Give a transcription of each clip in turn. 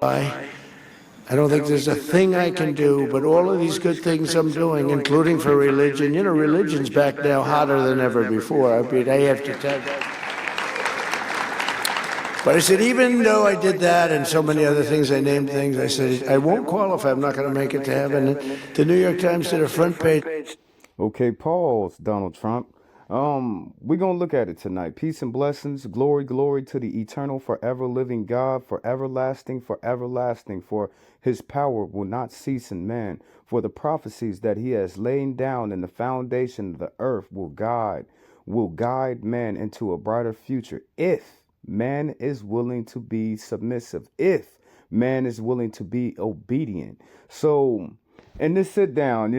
I don't think there's a thing I can do, but all of these good things I'm doing, including for religion, religion's back now hotter than ever before. I mean, I have to tell you. But I said, even though I did that and so many other things, I named things, I said, I won't qualify. I'm not going to make it to heaven. The New York Times did a front page. Okay, pause, Donald Trump. We're gonna look at it tonight. Peace and blessings, glory, glory to the eternal, forever living God, for everlasting, for his power will not cease in man. For the prophecies that he has laid down in the foundation of the earth will guide man into a brighter future if man is willing to be submissive, if man is willing to be obedient. So in this sit down,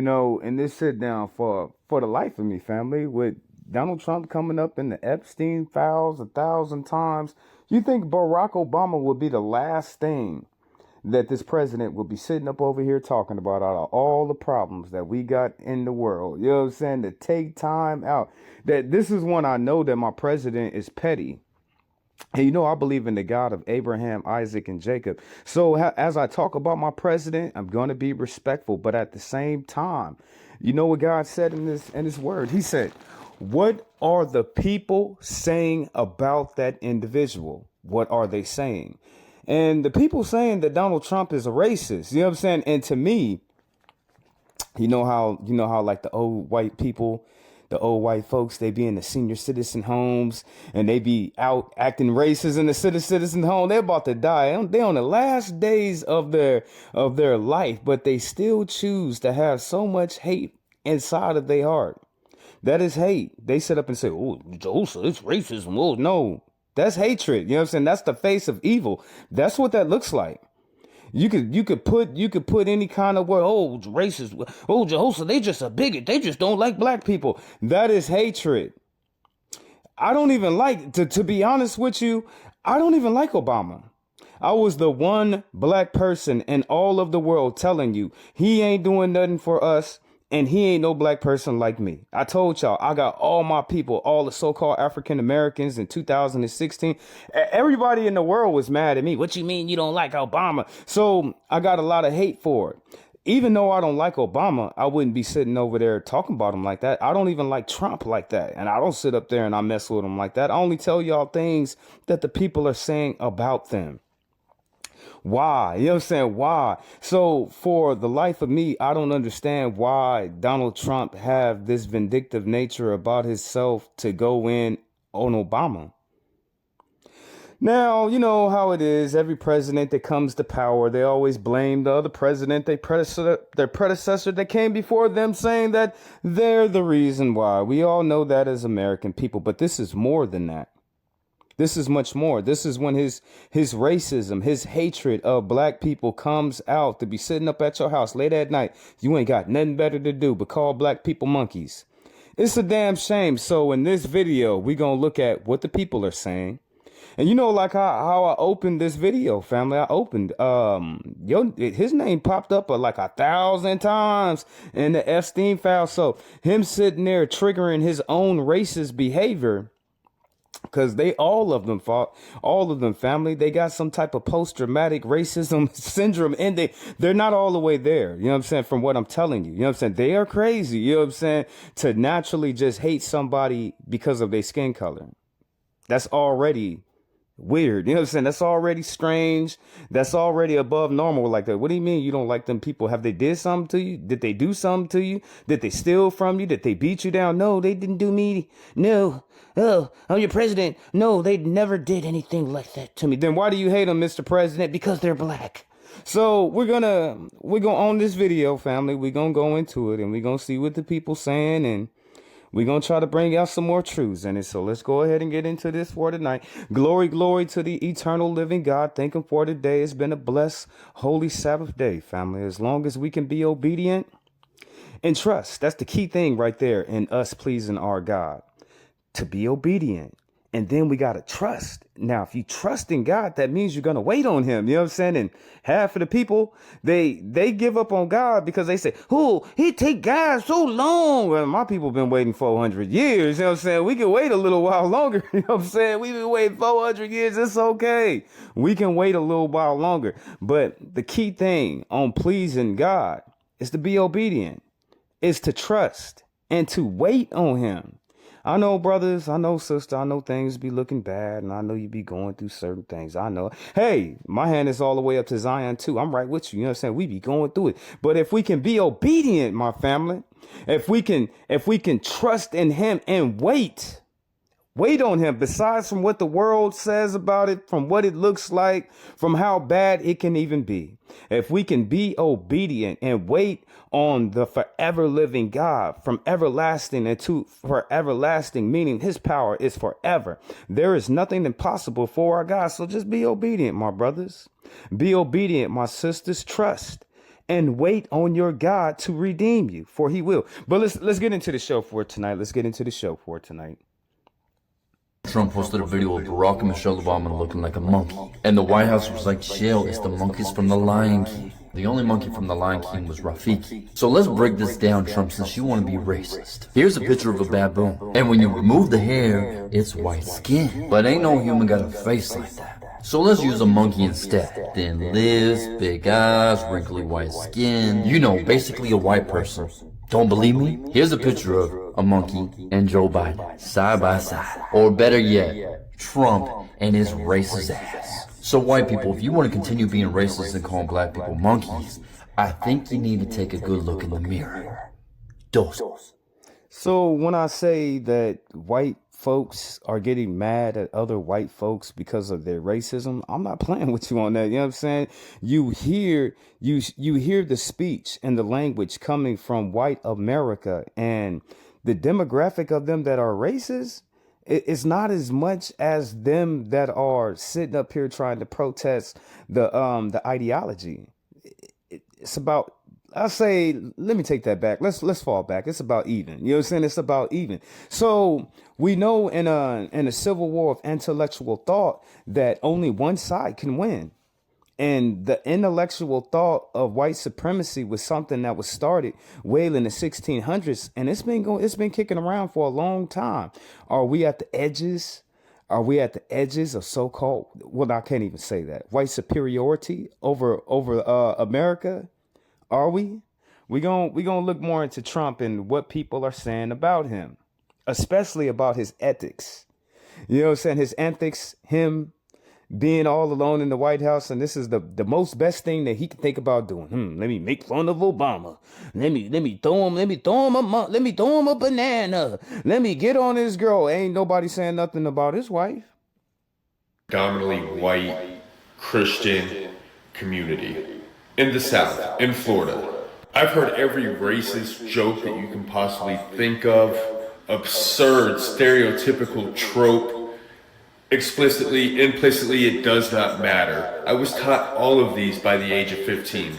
for the life of me, family, with Donald Trump coming up in the Epstein files 1,000 times, you think Barack Obama would be the last thing that this president will be sitting up over here talking about out of all the problems that we got in the world? You know what I'm saying? To take time out. That this is when I know that my president is petty. And I believe in the God of Abraham, Isaac, and Jacob. So as I talk about my president, I'm going to be respectful. But at the same time, you know what God said in his word? He said, what are the people saying about that individual? What are they saying? And the people saying that Donald Trump is a racist, you know what I'm saying? And to me, you know how like the old white folks, they be in the senior citizen homes and they be out acting racist in the citizen home. They're about to die. They're on the last days of their life, but they still choose to have so much hate inside of their heart. That is hate. They sit up and say, oh, Joseph, it's racism. Oh, no, that's hatred. You know what I'm saying? That's the face of evil. That's what that looks like. You could put any kind of word, oh, racist, oh, Jehoshaphat, they just a bigot. They just don't like black people. That is hatred. I don't even like, to be honest with you, I don't even like Obama. I was the one black person in all of the world telling you he ain't doing nothing for us. And he ain't no black person like me. I told y'all, I got all my people, all the so-called African Americans in 2016. Everybody in the world was mad at me. What you mean you don't like Obama? So I got a lot of hate for it. Even though I don't like Obama, I wouldn't be sitting over there talking about him like that. I don't even like Trump like that. And I don't sit up there and I mess with him like that. I only tell y'all things that the people are saying about them. Why? You know what I'm saying? Why? So for the life of me, I don't understand why Donald Trump have this vindictive nature about himself to go in on Obama. Now, you know how it is. Every president that comes to power, they always blame the other president, their predecessor that came before them, saying that they're the reason why. We all know that as American people, but this is more than that. This is much more. This is when his racism, his hatred of black people comes out to be sitting up at your house late at night. You ain't got nothing better to do but call black people monkeys. It's a damn shame. So in this video, we going to look at what the people are saying. And you know, like how I opened this video, family, I opened, his name popped up like 1,000 times in the Epstein file. So him sitting there triggering his own racist behavior. Because all of them, family, they got some type of post-traumatic racism syndrome, and they're not all the way there. You know what I'm saying? From what I'm telling you, you know what I'm saying? They are crazy. You know what I'm saying? To naturally just hate somebody because of their skin color. That's already weird. You know what I'm saying? That's already strange. That's already above normal. Like, what do you mean you don't like them people? Have they did something to you? Did they do something to you? Did they steal from you? Did they beat you down? No, they didn't do me. No. Oh, I'm your president. No, they never did anything like that to me. Then why do you hate them, Mr. President? Because they're black. So we're gonna on this video, family. We're gonna go into it and we're gonna see what the people saying, and we're going to try to bring out some more truths in it. So let's go ahead and get into this for tonight. Glory, glory to the eternal living God. Thank him for today. It's been a blessed, holy Sabbath day, family. As long as we can be obedient and trust. That's the key thing right there in us pleasing our God. To be obedient. And then we got to trust. Now, if you trust in God, that means you're going to wait on him. You know what I'm saying? And half of the people, they give up on God because they say, oh, he take God so long. Well, my people been waiting 400 years. You know what I'm saying? We can wait a little while longer. You know what I'm saying? We've been waiting 400 years. It's okay. We can wait a little while longer. But the key thing on pleasing God is to be obedient, is to trust and to wait on him. I know, brothers, I know, sister, I know things be looking bad, and I know you be going through certain things. I know. Hey, my hand is all the way up to Zion, too. I'm right with you. You know what I'm saying? We be going through it. But if we can be obedient, my family, if we can trust in him and wait on him, besides from what the world says about it, from what it looks like, from how bad it can even be. If we can be obedient and wait on the forever living God, from everlasting and to for everlasting, meaning his power is forever. There is nothing impossible for our God. So just be obedient, my brothers. Be obedient, my sisters. Trust and wait on your God to redeem you, for he will. But let's get into the show for tonight. Trump posted a video of Barack and Michelle Obama looking like a monkey. And the White House was like, chill, it's the monkeys from the Lion King. The only monkey from the Lion King was Rafiki. So let's break this down, Trump, since you want to be racist. Here's a picture of a baboon. And when you remove the hair, it's white skin. But ain't no human got a face like that. So let's use a monkey instead. Thin lips, big eyes, wrinkly white skin. You know, basically a white person. Don't believe me? Here's a picture of a monkey and Joe Biden, side by side. Or better yet, Trump and his racist ass. So white people, if you want to continue being racist and calling black people monkeys, I think you need to take a good look in the mirror. Dos. So when I say that white folks are getting mad at other white folks because of their racism, I'm not playing with you on that. You know what I'm saying? You hear the speech and the language coming from white America, and the demographic of them that are racist, it's not as much as them that are sitting up here trying to protest the ideology. It's about, I'll say, let me take that back. Let's fall back. It's about even. You know what I'm saying? It's about even. So we know in a civil war of intellectual thought that only one side can win. And the intellectual thought of white supremacy was something that was started way in the 1600s, and it's been kicking around for a long time. Are we at the edges? Are we at the edges of so-called, well, I can't even say that, white superiority over America? Are we? We're gonna look more into Trump and what people are saying about him, especially about his ethics. You know what I'm saying? His ethics, him being all alone in the White House, and this is the most best thing that he can think about doing. Let me make fun of Obama. Let me throw him a banana. Let me get on his girl. Ain't nobody saying nothing about his wife. Predominantly white Christian community in the South, in Florida. I've heard every racist joke that you can possibly think of, absurd, stereotypical trope. Explicitly, implicitly, it does not matter. I was taught all of these by the age of 15.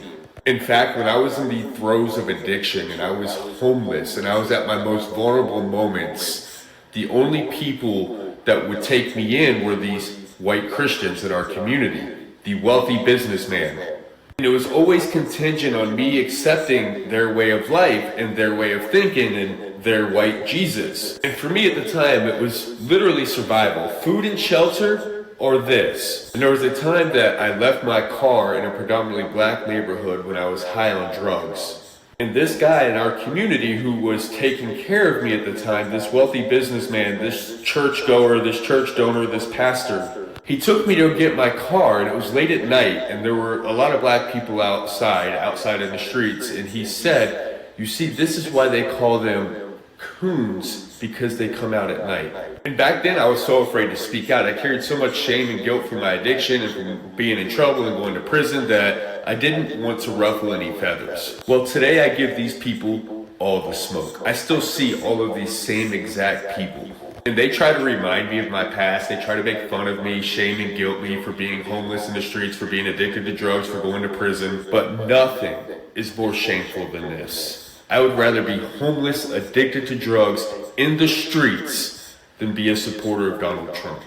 In fact, when I was in the throes of addiction and I was homeless and I was at my most vulnerable moments, the only people that would take me in were these white Christians in our community, the wealthy businessman. And it was always contingent on me accepting their way of life and their way of thinking and their white Jesus. And for me at the time, it was literally survival, food and shelter, or this. And there was a time that I left my car in a predominantly black neighborhood when I was high on drugs. And this guy in our community who was taking care of me at the time, this wealthy businessman, this churchgoer, this church donor, this pastor, he took me to get my car, and it was late at night, and there were a lot of black people outside in the streets, and he said, you see, this is why they call them coons, because they come out at night. And back then I was so afraid to speak out. I carried so much shame and guilt from my addiction and from being in trouble and going to prison that I didn't want to ruffle any feathers. Well, today I give these people all the smoke. I still see all of these same exact people. And they try to remind me of my past. They try to make fun of me, shame and guilt me for being homeless in the streets, for being addicted to drugs, for going to prison. But nothing is more shameful than this. I would rather be homeless, addicted to drugs, in the streets, than be a supporter of Donald Trump.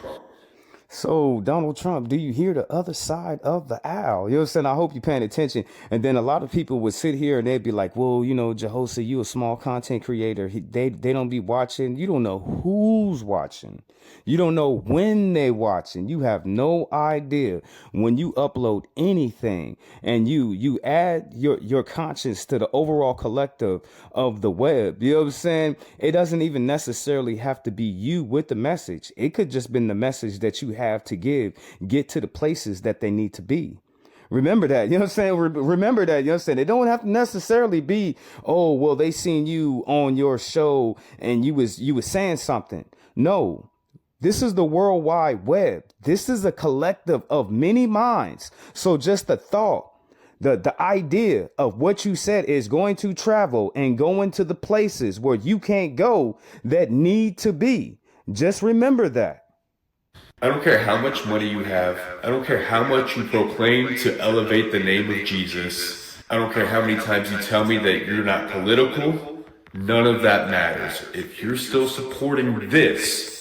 So, Donald Trump, do you hear the other side of the aisle? You know what I'm saying? I hope you're paying attention. And then a lot of people would sit here and they'd be like, well, you know, Jehoshaphat, you a small content creator. They don't be watching. You don't know who's watching. You don't know when they watching. You have no idea when you upload anything and you add your conscience to the overall collective of the web. You know what I'm saying? It doesn't even necessarily have to be you with the message. It could just been the message that you have to get to the places that they need to be. Remember that, you know what I'm saying? Remember that, you know what I'm saying? It don't have to necessarily be, oh, well, they seen you on your show and you was saying something. No. This is the World Wide Web. This is a collective of many minds. So just the thought, the idea of what you said is going to travel and go into the places where you can't go that need to be. Just remember that. I don't care how much money you have. I don't care how much you proclaim to elevate the name of Jesus. I don't care how many times you tell me that you're not political. None of that matters. If you're still supporting this,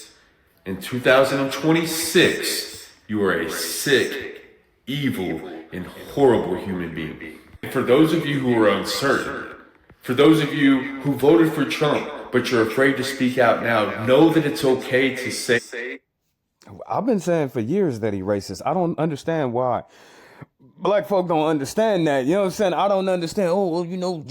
in 2026, you are a sick, evil, and horrible human being. For those of you who are uncertain, for those of you who voted for Trump, but you're afraid to speak out now, know that it's okay to say. I've been saying for years that he racist. I don't understand why black folk don't understand that. You know what I'm saying? I don't understand. Oh, well, you know,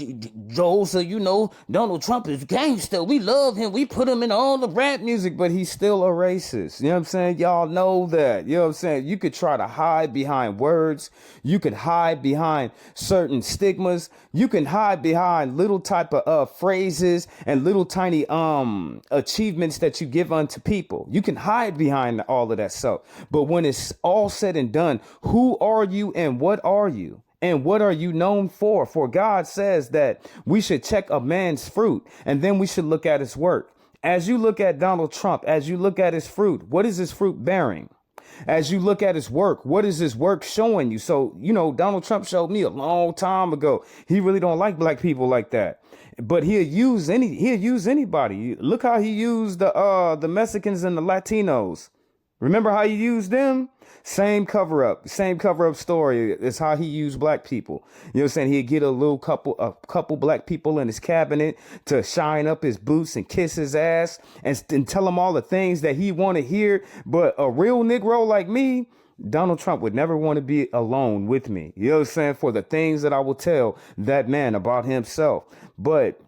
Joel, so you know, Donald Trump is gangster. We love him. We put him in all the rap music, but he's still a racist. You know what I'm saying? Y'all know that. You know what I'm saying? You could try to hide behind words. You could hide behind certain stigmas. You can hide behind little type of phrases and little tiny achievements that you give unto people. You can hide behind all of that stuff. But when it's all said and done, who are you and what are you? And what are you known for? For God says that we should check a man's fruit and then we should look at his work. As you look at Donald Trump, as you look at his fruit, what is his fruit bearing? As you look at his work, what is his work showing you? So, you know, Donald Trump showed me a long time ago. He really don't like black people like that. But he'll use anybody. Look how he used the Mexicans and the Latinos. Remember how he used them? Same cover up story is how he used black people. You know what I'm saying? He'd get a couple black people in his cabinet to shine up his boots and kiss his ass and tell him all the things that he want to hear. But a real Negro like me, Donald Trump would never want to be alone with me. You know what I'm saying? For the things that I will tell that man about himself. But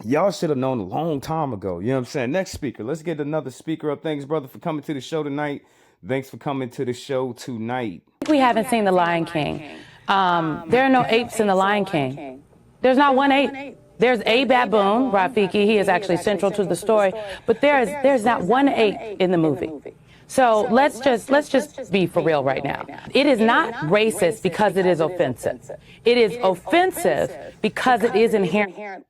y'all should have known a long time ago. You know what I'm saying? Next speaker. Let's get another speaker up. Thanks, brother, for coming to the show tonight. Thanks for coming to the show tonight. We haven't seen The Lion King. There are no apes in The Lion King. There's not one ape. There's a baboon, Rafiki. He is actually central to the story. But there's not one ape in the movie. So let's just be for real right now. It is not racist because it is offensive. It is offensive because it is inherent.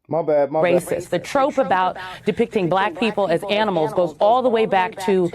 My bad. Racist. The trope about depicting black people as animals goes all the way back to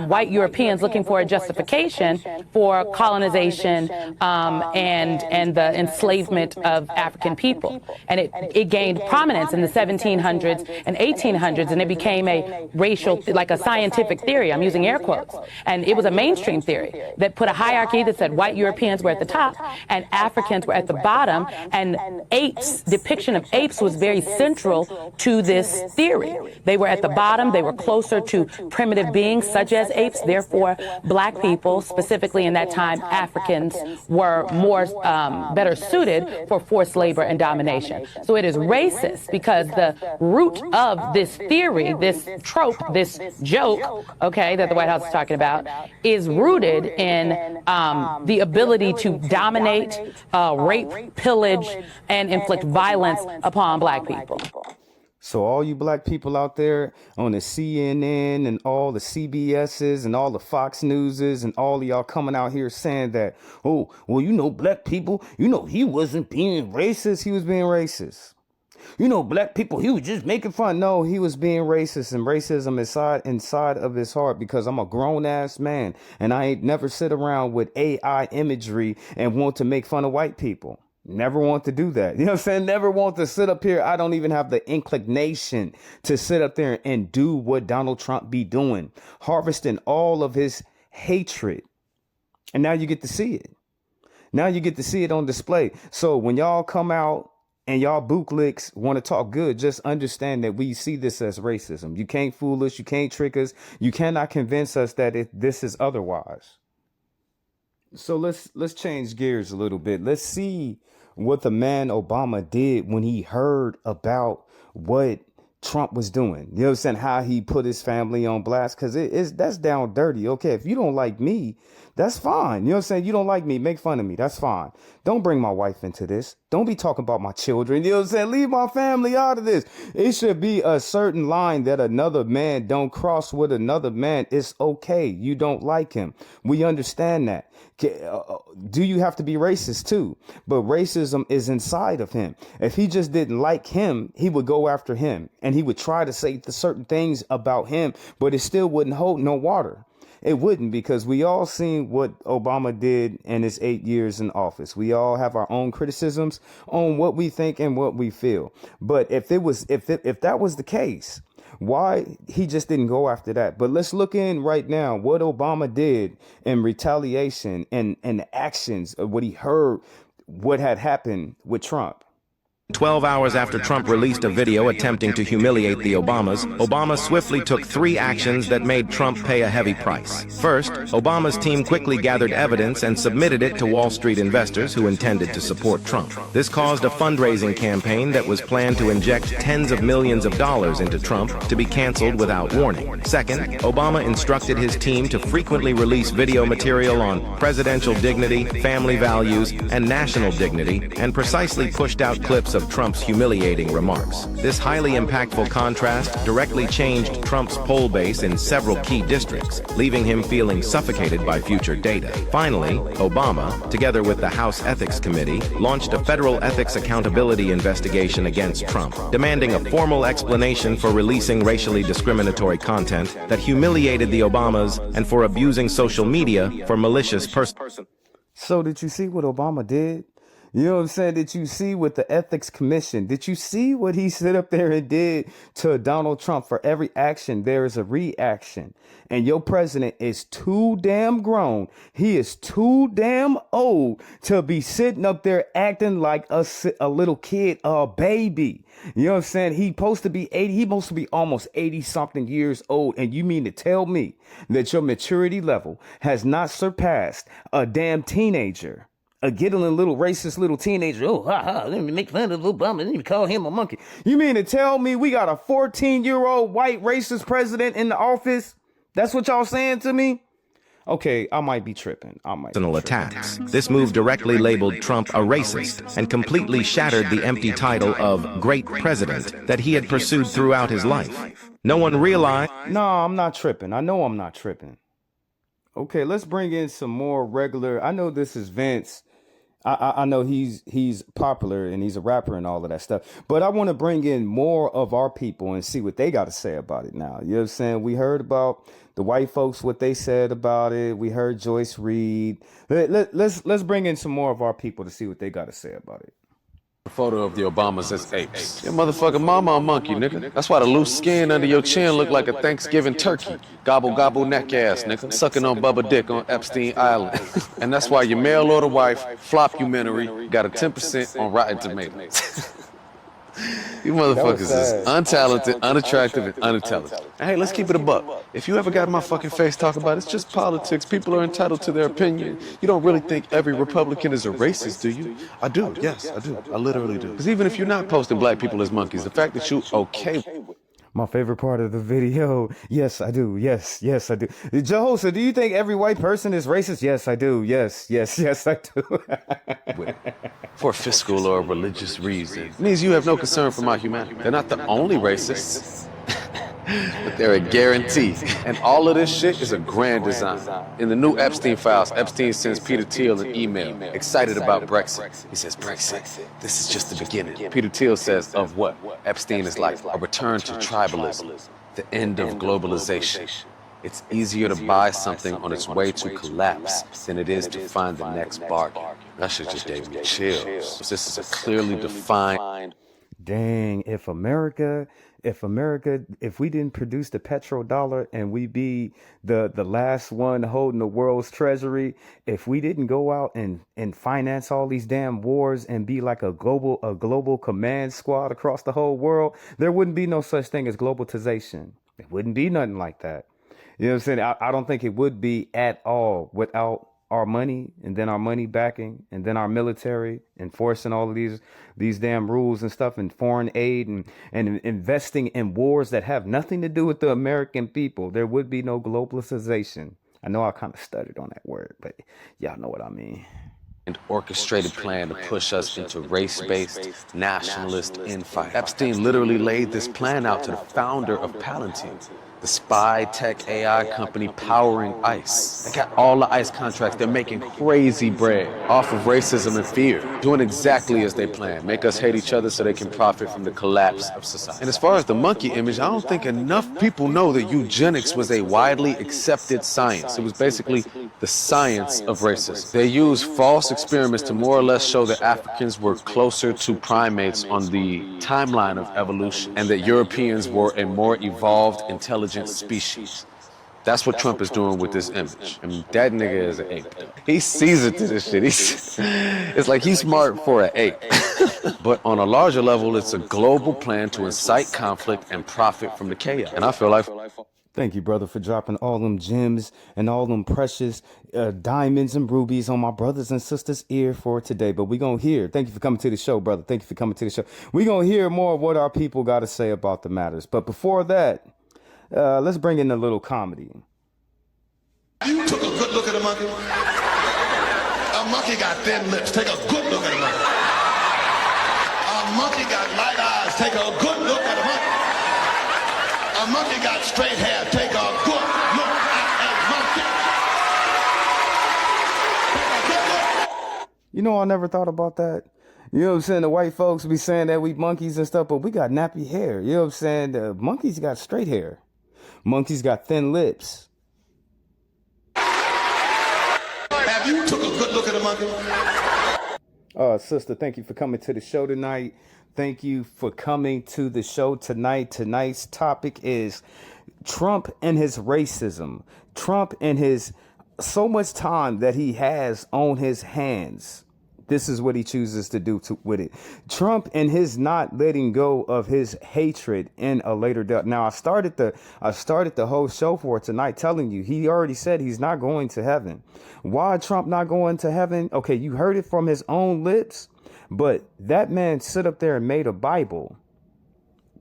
white Europeans looking for a justification for colonization and the enslavement of African people. And it gained prominence in the 1700s and 1800s, and it became a racial, like a scientific theory. I'm using air quotes. And it was a mainstream theory that put a hierarchy that said white Europeans were at the top and Africans were at the bottom. And apes, depiction of apes was very central to this theory. They were at the bottom. They were closer to primitive beings such as apes. Therefore, black people, specifically in that time, Africans, were more better suited for forced labor and domination. So it is racist because the root of this theory, this trope, this joke, okay, that the White House is talking about, is rooted in the ability to dominate, rape, pillage, and inflict violence upon black people. So all you black people out there on the CNN and all the CBS's and all the Fox News's and all of y'all coming out here saying that, oh, well, you know, black people, you know, he wasn't being racist. He was being racist. You know, black people, he was just making fun. No, he was being racist, and racism inside of his heart, because I'm a grown ass man and I ain't never sit around with AI imagery and want to make fun of white people. You Never want to do that. You know what I'm saying? Never want to sit up here. I don't even have the inclination to sit up there and do what Donald Trump be doing, harvesting all of his hatred. And now you get to see it. Now you get to see it on display. So when y'all come out and y'all bootlicks want to talk good, just understand that we see this as racism. You can't fool us. You can't trick us. You cannot convince us that this is otherwise. So let's change gears a little bit. Let's see what the man Obama did when he heard about what Trump was doing. You know what I'm saying? How he put his family on blast, because that's down dirty. Okay, if you don't like me, that's fine. You know what I'm saying? You don't like me, make fun of me. That's fine. Don't bring my wife into this. Don't be talking about my children. You know what I'm saying? Leave my family out of this. It should be a certain line that another man don't cross with another man. It's okay. You don't like him. We understand that. Do you have to be racist too? But racism is inside of him. If he just didn't like him, he would go after him and he would try to say the certain things about him, but it still wouldn't hold no water. It wouldn't, because we all seen what Obama did in his 8 years in office. We all have our own criticisms on what we think and what we feel. But if that was the case, why he just didn't go after that? But let's look in right now what Obama did in retaliation and the actions of what he heard, what had happened with Trump. 12 hours after Trump released a video attempting to humiliate the Obamas, Obama swiftly took 3 actions that made Trump pay a heavy price. First, Obama's team quickly gathered evidence and submitted it to Wall Street investors who intended to support Trump. This caused a fundraising campaign that was planned to inject tens of millions of dollars into Trump to be canceled without warning. Second, Obama instructed his team to frequently release video material on presidential dignity, family values, and national dignity, and precisely pushed out clips of Trump's humiliating remarks. This highly impactful contrast directly changed Trump's poll base in several key districts, leaving him feeling suffocated by future data. Finally, Obama, together with the House Ethics Committee, launched a federal ethics accountability investigation against Trump, demanding a formal explanation for releasing racially discriminatory content that humiliated the Obamas and for abusing social media for malicious person. So did you see what Obama did? You know what I'm saying? Did you see what the Ethics Commission, did you see what he stood up there and did to Donald Trump? For every action, there is a reaction. And your president is too damn grown. He is too damn old to be sitting up there acting like a little kid, a baby. You know what I'm saying? He's supposed to be 80. He's supposed to be almost 80 something years old. And you mean to tell me that your maturity level has not surpassed a damn teenager? A giggling little racist little teenager. Oh, ha ha, let me make fun of Obama. Let me call him a monkey. You mean to tell me we got a 14-year-old white racist president in the office? That's what y'all saying to me? Okay, I might be tripping. Personal attacks. This move directly labeled Trump a racist and completely shattered the empty title of Great President that he had pursued throughout his life. No one realized. No, I'm not tripping. I know I'm not tripping. Okay, let's bring in some more regular. I know this is Vince. I know he's popular and he's a rapper and all of that stuff, but I want to bring in more of our people and see what they got to say about it now. You know what I'm saying? We heard about the white folks, what they said about it. We heard Joyce Reed. Let's bring in some more of our people to see what they got to say about it. Photo of the Obamas as apes. Your motherfucking mama a monkey, nigga. That's why the loose skin under your chin look like a Thanksgiving turkey. Gobble, gobble, neck ass, nigga. Sucking on Bubba Dick on Epstein Island. And that's why your mail order wife, flop-umentary, got a 10% on Rotten Tomatoes. You motherfuckers is untalented, unattractive, and unintelligent. And hey, let's keep it a buck. If you ever got in my fucking face talking about it's just politics, people are entitled to their opinion. You don't really think every Republican is a racist, do you? I do, yes, I do. I literally do. Because even if you're not posting black people as monkeys, the fact that you okay with my favorite part of the video. Yes, I do. Yes, I do. Jehosa, do you think every white person is racist? Yes, I do. Yes, I do. for fiscal or religious reasons. It means you have no concern for my humanity. They're not the only racists, but they're a guarantee. And all of this shit is a grand design. In the new Epstein files, Epstein sends Peter Thiel an email, excited about Brexit. He says, Brexit, this is just the beginning. Peter Thiel says, of what? Epstein is like a return to tribalism, the end of globalization. It's easier to buy something on its way to collapse than it is to find the next bargain. That shit just gave me chills. This is a clearly defined. Dang, if we didn't produce the petrodollar and we be the last one holding the world's treasury, if we didn't go out and finance all these damn wars and be like a global command squad across the whole world, there wouldn't be no such thing as globalization. It wouldn't be nothing like that. You know what I'm saying? I don't think it would be at all without our money, and then our money backing, and then our military enforcing all of these damn rules and stuff, and foreign aid, and investing in wars that have nothing to do with the American people. There would be no globalization. I know I kind of stuttered on that word, but y'all know what I mean. An orchestrated plan to push us into race-based, nationalist infight. Epstein literally laid this plan out to the founder of Palantir, the spy tech AI company powering ICE. They got all the ICE contracts. They're making crazy bread off of racism and fear, doing exactly as they plan, make us hate each other so they can profit from the collapse of society. And as far as the monkey image, I don't think enough people know that eugenics was a widely accepted science. It was basically the science of racism. They used false experiments to more or less show that Africans were closer to primates on the timeline of evolution, and that Europeans were a more evolved, intelligent species. That's what Trump is doing with this image. I mean, that nigga is an ape. He sees it to this shit. It's like he's smart for an ape. But on a larger level, it's a global plan to incite conflict and profit from the chaos. And I feel like... Thank you, brother, for dropping all them gems and all them precious diamonds and rubies on my brothers and sisters' ear for today. But we going to hear. Thank you for coming to the show, brother. Thank you for coming to the show. we going to hear more of what our people got to say about the matters. But before that, let's bring in a little comedy. You took a good look at a monkey. A monkey got thin lips. Take a good look at a monkey. A monkey got light eyes. Take a good look at a monkey. A monkey got straight hair. Take a good look at a monkey. Take a good look. You know, I never thought about that. You know what I'm saying? The white folks be saying that we monkeys and stuff, but we got nappy hair. You know what I'm saying? The monkeys got straight hair. Monkeys got thin lips. Have you took a good look at a monkey? Sister, thank you for coming to the show tonight. Thank you for coming to the show tonight. Tonight's topic is Trump and his racism. Trump and his so much time that he has on his hands. This is what he chooses to do with it. Trump and his not letting go of his hatred in a later death. Now, I started the whole show for tonight telling you he already said he's not going to heaven. Why Trump not going to heaven? Okay, you heard it from his own lips, but that man stood up there and made a Bible.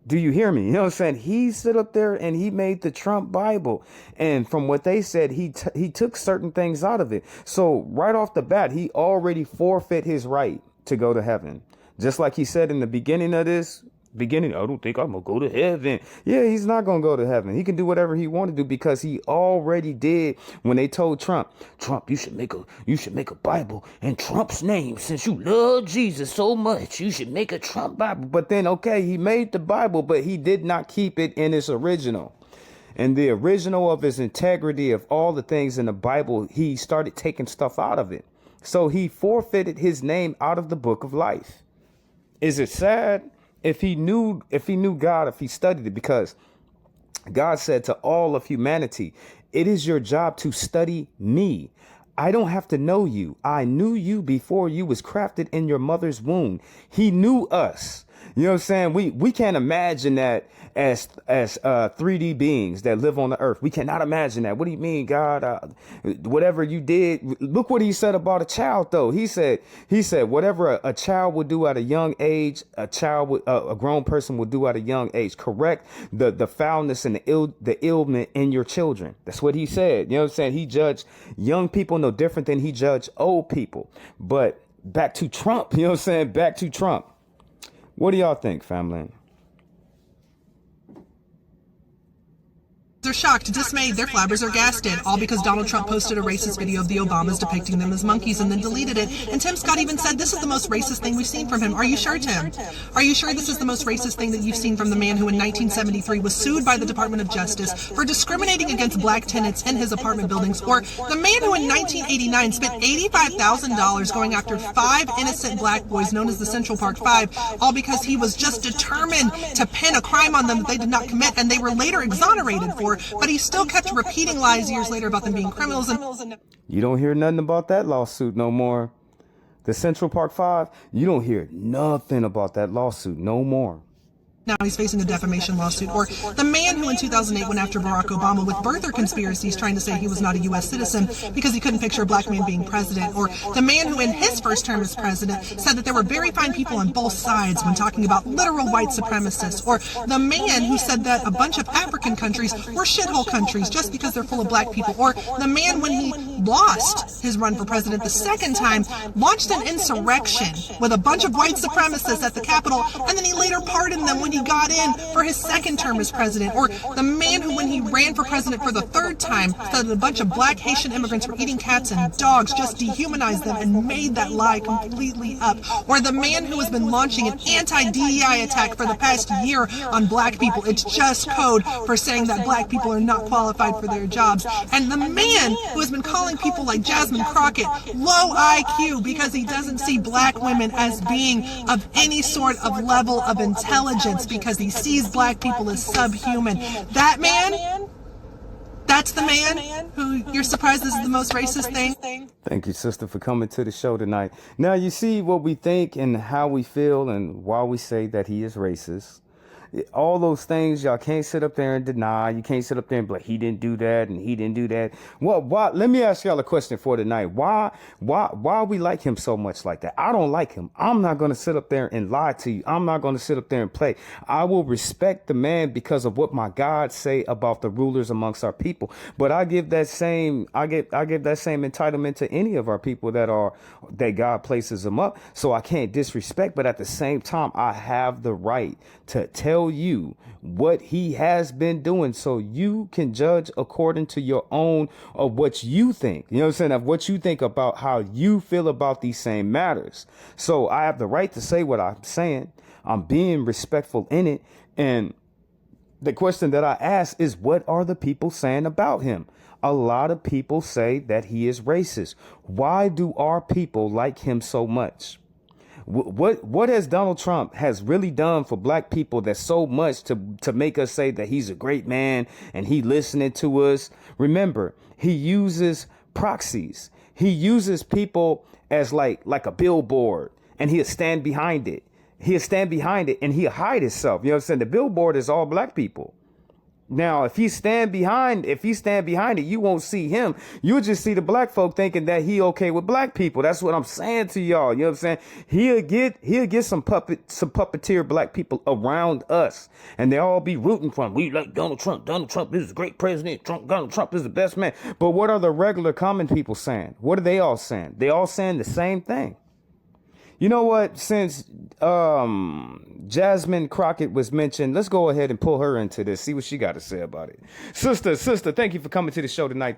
Do you hear me? You know what I'm saying? He stood up there and he made the Trump Bible. And from what they said, he took certain things out of it. So right off the bat, he already forfeit his right to go to heaven. Just like he said in the beginning of this, I don't think I'm going to go to heaven. Yeah, he's not going to go to heaven. He can do whatever he want to do because he already did when they told Trump, you should make a Bible in Trump's name. Since you love Jesus so much, you should make a Trump Bible. But then, okay, he made the Bible, but he did not keep it in its original. And the original of his integrity of all the things in the Bible, he started taking stuff out of it. So he forfeited his name out of the book of life. Is it sad? If he knew God, if he studied it, because God said to all of humanity, it is your job to study me. I don't have to know you. I knew you before you was crafted in your mother's womb. He knew us. You know what I'm saying? We can't imagine that as 3D beings that live on the earth. We cannot imagine that. What do you mean, God? Whatever you did. Look what he said about a child, though. He said whatever a child would do at a young age, a grown person would do at a young age. Correct the foulness and the ailment in your children. That's what he said. You know what I'm saying? He judged young people no different than he judged old people. But back to Trump. You know what I'm saying? Back to Trump. What do y'all think, family? They're shocked, dismayed, their flabbergasted, all because Donald Trump posted a racist video of the Obamas depicting them as monkeys and then deleted it. And Tim Scott even said, this is the most racist thing we've seen from him. Are you sure, Tim? Are you sure this is the most racist thing that you've seen from the man who in 1973 was sued by the Department of Justice for discriminating against black tenants in his apartment buildings? Or the man who in 1989 spent $85,000 going after 5 innocent black boys known as the Central Park Five, all because he was just determined to pin a crime on them that they did not commit, and they were later exonerated for, but he still kept repeating lies years later about them being criminals. And You don't hear nothing about that lawsuit no more. The Central Park Five, you don't hear nothing about that lawsuit no more. now he's facing a defamation lawsuit. Or the man who in 2008 went after Barack Obama with birther conspiracies, trying to say he was not a U.S. citizen because he couldn't picture a black man being president. Or the man who in his first term as president said that there were very fine people on both sides when talking about literal white supremacists. Or the man who said that a bunch of African countries were shithole countries just because they're full of black people. Or the man, when he lost his run for president the second time, launched an insurrection with a bunch of white supremacists at the Capitol, and then he later pardoned them when he got in for his second term as president. Or the man who, when he ran for president for the third time, said that a bunch of black Haitian immigrants were eating cats and dogs, just dehumanized them and made that lie completely up. Or the man who has been launching an anti-DEI attack for the past year on black people. It's just code for saying that black people are not qualified for their jobs. And the man who has been calling people like Jasmine Crockett low IQ because he doesn't see black women as being of any sort of level of intelligence because he sees black people as subhuman. That man, that's the man who you're surprised this is the most racist thing. Thank you, sister, for coming to the show tonight. Now, you see what we think and how we feel and why we say that he is racist. All those things y'all can't sit up there and deny. You can't sit up there and be like, he didn't do that and he didn't do that. Well, why? Let me ask y'all a question for tonight. Why we like him so much like that? I don't like him. I'm not going to sit up there and lie to you. I'm not going to sit up there and play. I will respect the man because of what my God say about the rulers amongst our people. But I give that same entitlement to any of our people that God places them up. So I can't disrespect, but at the same time, I have the right to tell you what he has been doing so you can judge according to your own of what you think. You know what I'm saying? Of what you think about how you feel about these same matters. So I have the right to say what I'm saying. I'm being respectful in it. And the question that I ask is, what are the people saying about him? A lot of people say that he is racist. Why do our people like him so much? What has Donald Trump has really done for black people that's so much to make us say that he's a great man and he listening to us? Remember, he uses proxies. He uses people as like a billboard, and he'll stand behind it. He'll stand behind it and he'll hide himself. You know what I'm saying? The billboard is all black people. Now, if he stand behind it, you won't see him. You'll just see the black folk thinking that he okay with black people. That's what I'm saying to y'all. You know what I'm saying? He'll get some puppeteer black people around us, and they all be rooting for him. We like Donald Trump. Donald Trump is a great president. Donald Trump is the best man. But what are the regular common people saying? What are they all saying? They all saying the same thing. You know what? Since Jasmine Crockett was mentioned, let's go ahead and pull her into this, see what she got to say about it. Sister, thank you for coming to the show tonight.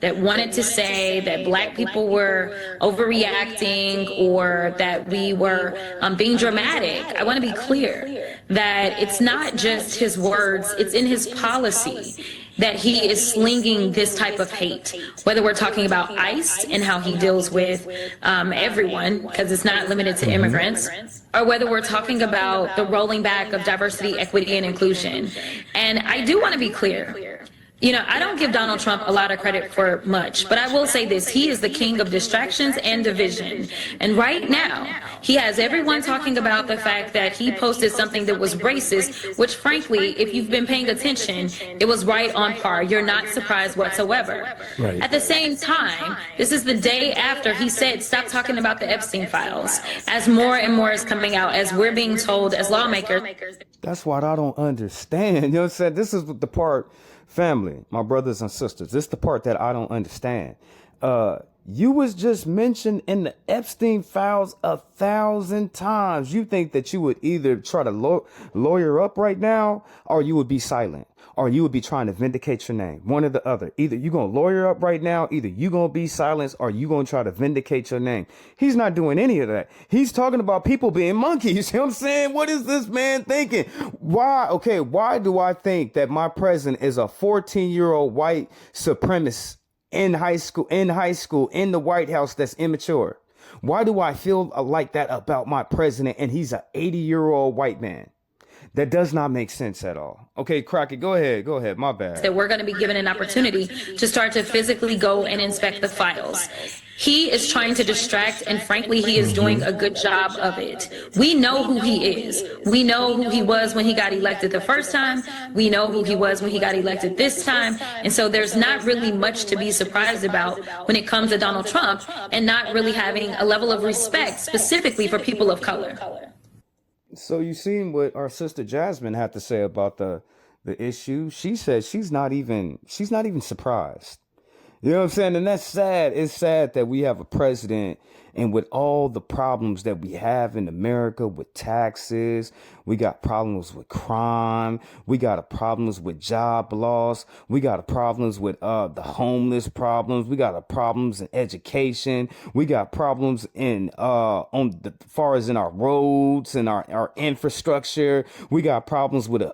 That wanted to say that black people were overreacting or that we were being dramatic. I want to be clear that it's not just his words, it's in his policy that he is slinging this type of hate, whether we're talking about ICE and how he deals with everyone, because it's not limited to immigrants, or whether we're talking about the rolling back of diversity, equity, and inclusion. And I do want to be clear. You know, I don't give Donald Trump a lot of credit for much, but I will say this. He is the king of distractions and division. And right now, he has everyone talking about the fact that he posted something that was racist, which frankly, if you've been paying attention, it was right on par. You're not surprised whatsoever. Right. At the same time, this is the day after he said, stop talking about the Epstein files, as more and more is coming out, as we're being told as lawmakers. That's what I don't understand. You know what I'm saying? This is the part, family, my brothers and sisters, this is the part that I don't understand. You was just mentioned in the Epstein files 1,000 times. You think that you would either try to lawyer up right now, or you would be silent, or you would be trying to vindicate your name. One or the other. Either you going to lawyer up right now, either you going to be silenced, or you going to try to vindicate your name. He's not doing any of that. He's talking about people being monkeys. You know what I'm saying? What is this man thinking? Why do I think that my president is a 14-year-old white supremacist in high school, in the White House that's immature? Why do I feel like that about my president and he's an 80-year-old white man? That does not make sense at all. Okay, Crockett, go ahead. My bad. That we're going to be given an opportunity to start to physically go and inspect the files. He is trying to distract, and frankly, he is doing a good job of it. We know who he is. We know who he was when he got elected the first time. We know who he was when he got elected this time. And so there's not really much to be surprised about when it comes to Donald Trump and not really having a level of respect specifically for people of color. So you seen what our sister Jasmine had to say about the issue. She said she's not even surprised. You know what I'm saying? And that's sad. It's sad that we have a president, and with all the problems that we have in America with taxes, we got problems with crime, we got problems with job loss, we got problems with the homeless problems, we got problems in education, we got problems in on the far as in our roads and our infrastructure, we got problems with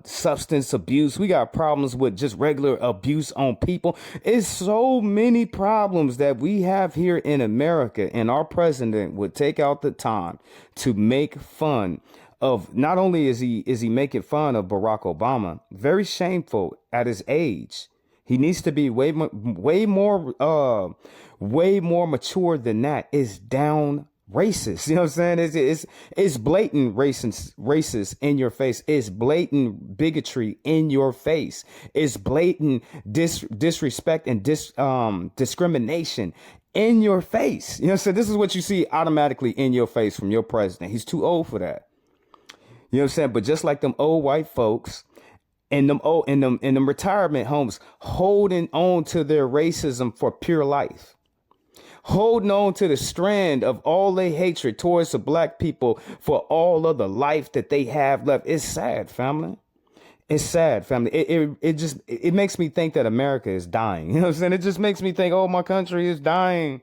substance abuse, we got problems with just regular abuse on people. It's so many problems that we have here in America, and our president would take out the time to make fun of. Not only is he making fun of Barack Obama, very shameful at his age. He needs to be way more mature than that. It's down racist. You know what I'm saying? It's blatant racist in your face. It's blatant bigotry in your face. It's blatant disrespect and discrimination in your face. You know what I'm saying? This is what you see automatically in your face from your president. He's too old for that. You know what I'm saying? But just like them old white folks and them retirement homes holding on to their racism for pure life, holding on to the strand of all their hatred towards the black people for all of the life that they have left. It's sad, family. It's sad, family. It makes me think that America is dying. You know what I'm saying? It just makes me think, oh, my country is dying.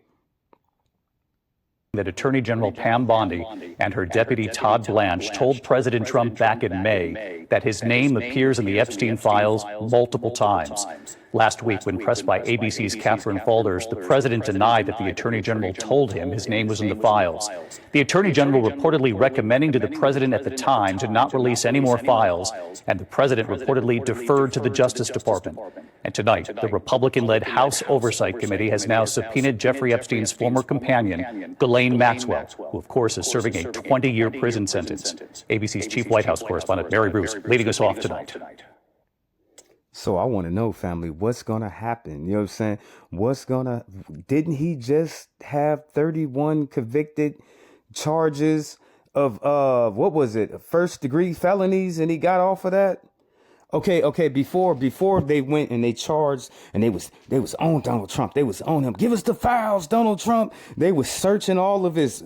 That Attorney General Pam Bondi and her deputy Todd Blanche told President Trump back in May that his name appears in the Epstein files multiple times. Last week, when pressed by ABC's Catherine Faulders, the president denied that the Attorney General told him his name was in the files. The Attorney General reportedly recommending to the president at the time to not release any more files, and the president reportedly deferred to the Justice Department. And tonight, the Republican-led House Oversight Committee has now subpoenaed Jeffrey Epstein's former companion, Ghislaine Maxwell, who of course is serving a 20-year prison sentence. ABC's chief White House correspondent Mary Bruce leading us off tonight. So I want to know, family, what's going to happen? You know what I'm saying? Didn't he just have 31 convicted charges of, what was it? First degree felonies, and he got off of that? Okay. Before they went and they charged and they was on Donald Trump. They was on him. Give us the files, Donald Trump. They was searching all of his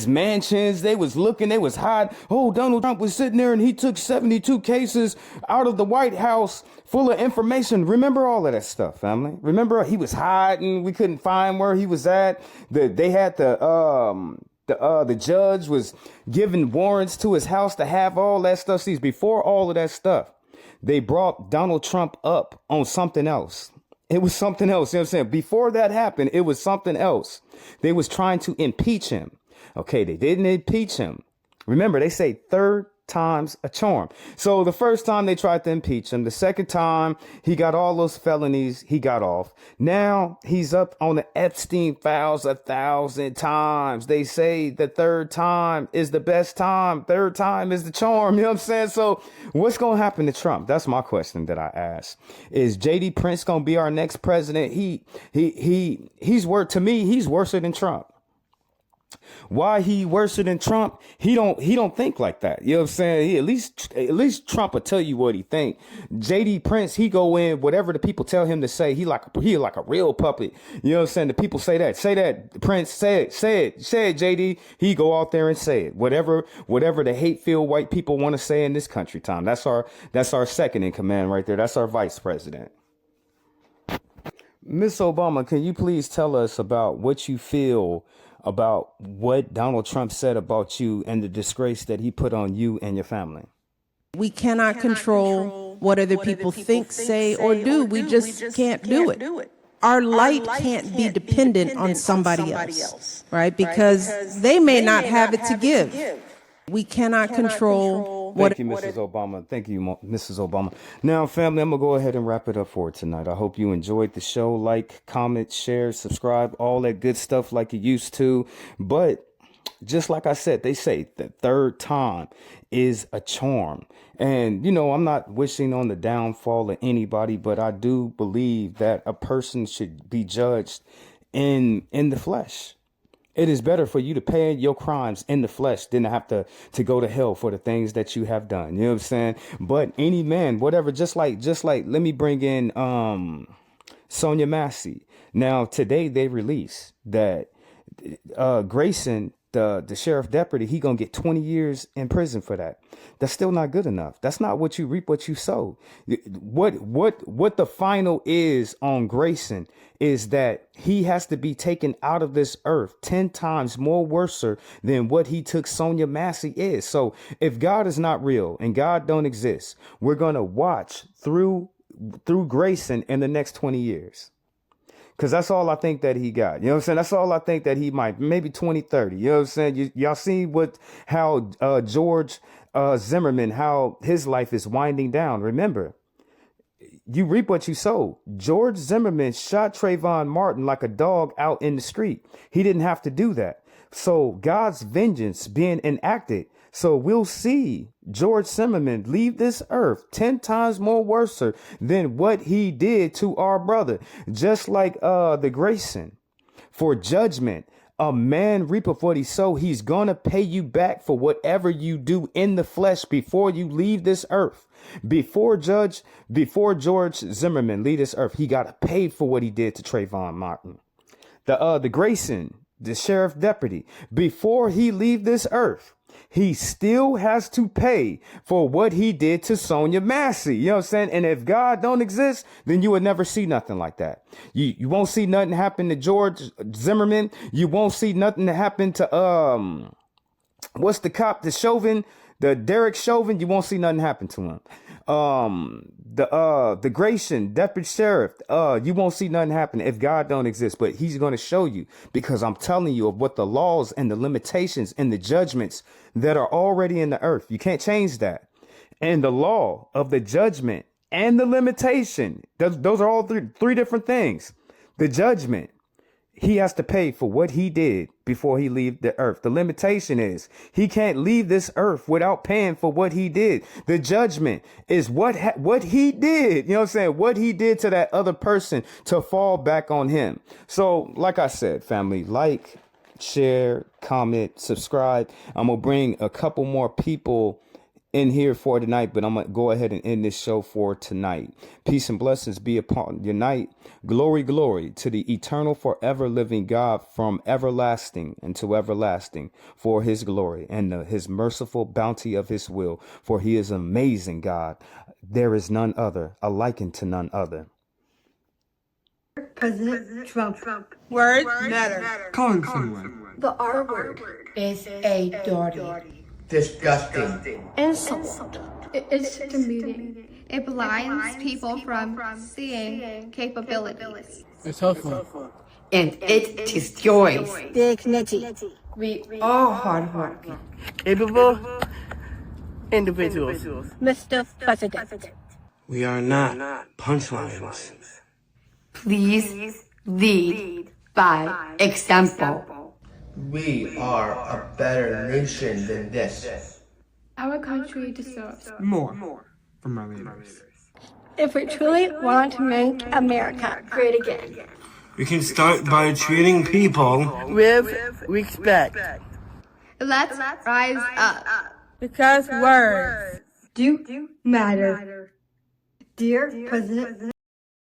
mansions. They was looking. They was hiding. Oh, Donald Trump was sitting there and he took 72 cases out of the White House full of information. Remember all of that stuff, family. Remember he was hiding. We couldn't find where he was at. They had the judge was giving warrants to his house to have all that stuff. See, before all of that stuff, they brought Donald Trump up on something else. It was something else. You know what I'm saying? Before that happened, it was something else. They was trying to impeach him. Okay, they didn't impeach him. Remember, they say third time's a charm. So the first time they tried to impeach him, the second time he got all those felonies, he got off. Now he's up on the Epstein files 1,000 times. They say the third time is the best time. Third time is the charm. You know what I'm saying? So what's going to happen to Trump? That's my question that I asked. Is J.D. Prince going to be our next president? He's worse than Trump. Why he worse than Trump? He don't think like that. You know what I'm saying? At least Trump will tell you what he think. JD Prince, he go in whatever the people tell him to say. He like a real puppet. You know what I'm saying? The people say that Prince, say it JD. He go out there and say it. Whatever the hate-filled white people want to say in this country, Tom. That's our second in command right there. That's our vice president. Miss Obama, can you please tell us about what you feel about what Donald Trump said about you and the disgrace that he put on you and your family? We cannot control what other people think, say, or do. We just can't do it. Our light can't be dependent on somebody else, right? Because they may not have it to give. We cannot control what... Thank you, Mrs. Obama. Thank you, Mrs. Obama. Now, family, I'm going to go ahead and wrap it up for tonight. I hope you enjoyed the show. Like, comment, share, subscribe, all that good stuff like you used to. But just like I said, they say the third time is a charm. And, you know, I'm not wishing on the downfall of anybody, but I do believe that a person should be judged in the flesh. It is better for you to pay your crimes in the flesh than to have to go to hell for the things that you have done. You know what I'm saying? But any man, whatever, just like, let me bring in Sonia Massey. Now, today they released that Grayson, the sheriff deputy, he gonna get 20 years in prison for that. That's still not good enough. That's not what you reap, what you sow. What the final is on Grayson is that he has to be taken out of this earth 10 times more worser than what he took Sonia Massey is. So if God is not real and God don't exist, we're gonna watch through Grayson in the next 20 years. Because that's all I think that he got. You know what I'm saying? That's all I think that he might, maybe 2030. You know what I'm saying? Y'all see how George Zimmerman, how his life is winding down. Remember, you reap what you sow. George Zimmerman shot Trayvon Martin like a dog out in the street. He didn't have to do that. So God's vengeance being enacted. So we'll see George Zimmerman leave this earth 10 times more worser than what he did to our brother. Just like the Grayson. For judgment, a man reapeth what he sow. He's going to pay you back for whatever you do in the flesh before you leave this earth. Before George Zimmerman leave this earth, he got to pay for what he did to Trayvon Martin. The Grayson, the sheriff deputy, before he leave this earth, he still has to pay for what he did to Sonia Massey. You know what I'm saying? And if God don't exist, then you would never see nothing like that. You won't see nothing happen to George Zimmerman. You won't see nothing to happen to, what's the cop, the Chauvin, the Derek Chauvin. You won't see nothing happen to him. The Grayson deputy sheriff, you won't see nothing happen if God don't exist, but he's going to show you, because I'm telling you of what the laws and the limitations and the judgments that are already in the earth. You can't change that. And the law of the judgment and the limitation, those are all three different things. The judgment, he has to pay for what he did before he leave the earth. The limitation is he can't leave this earth without paying for what he did. The judgment is what he did. You know what I'm saying? What he did to that other person to fall back on him. So like I said, family, like, share, comment, subscribe. I'm going to bring a couple more people in here for tonight, but I'm going to go ahead and end this show for tonight. Peace and blessings be upon your night. Glory, glory to the eternal, forever living God, from everlasting unto everlasting, for his glory and his merciful bounty of his will. For he is an amazing God. There is none other, alike to none other. President Trump. Words matter. Calling someone. The R word is a dirty. Disgusting. Insult. It's demeaning. It blinds people from seeing capabilities. It's hurtful. And it destroys dignity. We are hardworking, capable individuals. Mr. President. We are not punchlines. Please lead by example. We are a better nation than this. Our country deserves More from our leaders. If we truly want to make America great again, We can start by treating people with respect. Let's rise up. Because words do matter. Dear President